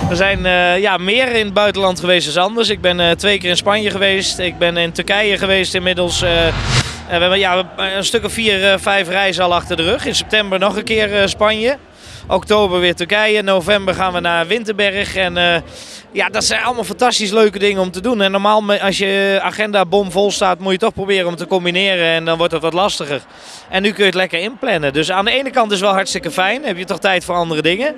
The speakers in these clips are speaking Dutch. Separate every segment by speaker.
Speaker 1: We zijn ja, meer in het buitenland geweest dan anders. Ik ben 2 keer in Spanje geweest. Ik ben in Turkije geweest inmiddels. We hebben een stuk of 4, 5 reizen al achter de rug. In september nog een keer Spanje. Oktober weer Turkije. November gaan we naar Winterberg. En ja, dat zijn allemaal fantastisch leuke dingen om te doen. En normaal als je agenda bomvol staat, moet je toch proberen om te combineren. En dan wordt het wat lastiger. En nu kun je het lekker inplannen. Dus aan de ene kant is het wel hartstikke fijn. Heb je toch tijd voor andere dingen.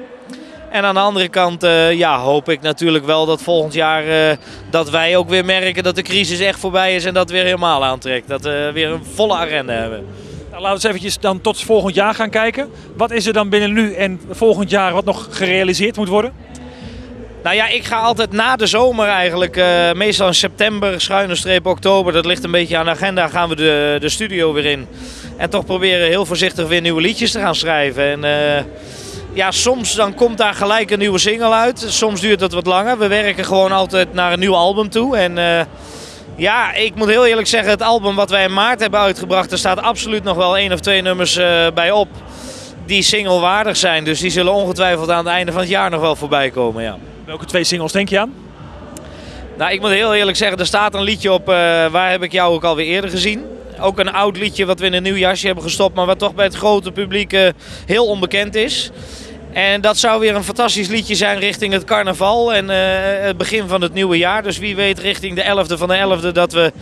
Speaker 1: En aan de andere kant ja, hoop ik natuurlijk wel dat volgend jaar dat wij ook weer merken dat de crisis echt voorbij is en dat het weer helemaal aantrekt. Dat we weer een volle agenda hebben.
Speaker 2: Nou, laten we eens eventjes dan tot volgend jaar gaan kijken. Wat is er dan binnen nu en volgend jaar wat nog gerealiseerd moet worden?
Speaker 1: Nou ja, ik ga altijd na de zomer eigenlijk, meestal in september, / oktober, dat ligt een beetje aan de agenda, gaan we de studio weer in. En toch proberen heel voorzichtig weer nieuwe liedjes te gaan schrijven. En ja, soms dan komt daar gelijk een nieuwe single uit, soms duurt dat wat langer. We werken gewoon altijd naar een nieuw album toe. En ja, ik moet heel eerlijk zeggen, het album wat wij in maart hebben uitgebracht, er staat absoluut nog wel 1 of 2 nummers bij op die singlewaardig zijn. Dus die zullen ongetwijfeld aan het einde van het jaar nog wel voorbij komen, ja.
Speaker 2: Welke 2 singles denk je aan?
Speaker 1: Nou, ik moet heel eerlijk zeggen, er staat een liedje op, Waar heb ik jou ook alweer eerder gezien. Ook een oud liedje wat we in een nieuw jasje hebben gestopt, maar wat toch bij het grote publiek heel onbekend is. En dat zou weer een fantastisch liedje zijn richting het carnaval en het begin van het nieuwe jaar. Dus wie weet richting de 11e van de 11e dat we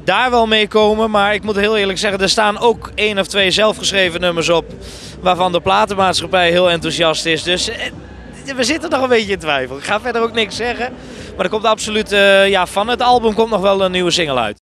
Speaker 1: daar wel mee komen. Maar ik moet heel eerlijk zeggen, er staan ook 1 of 2 zelfgeschreven nummers op waarvan de platenmaatschappij heel enthousiast is. Dus we zitten nog een beetje in twijfel. Ik ga verder ook niks zeggen. Maar er komt absoluut, ja, van het album komt nog wel een nieuwe single uit.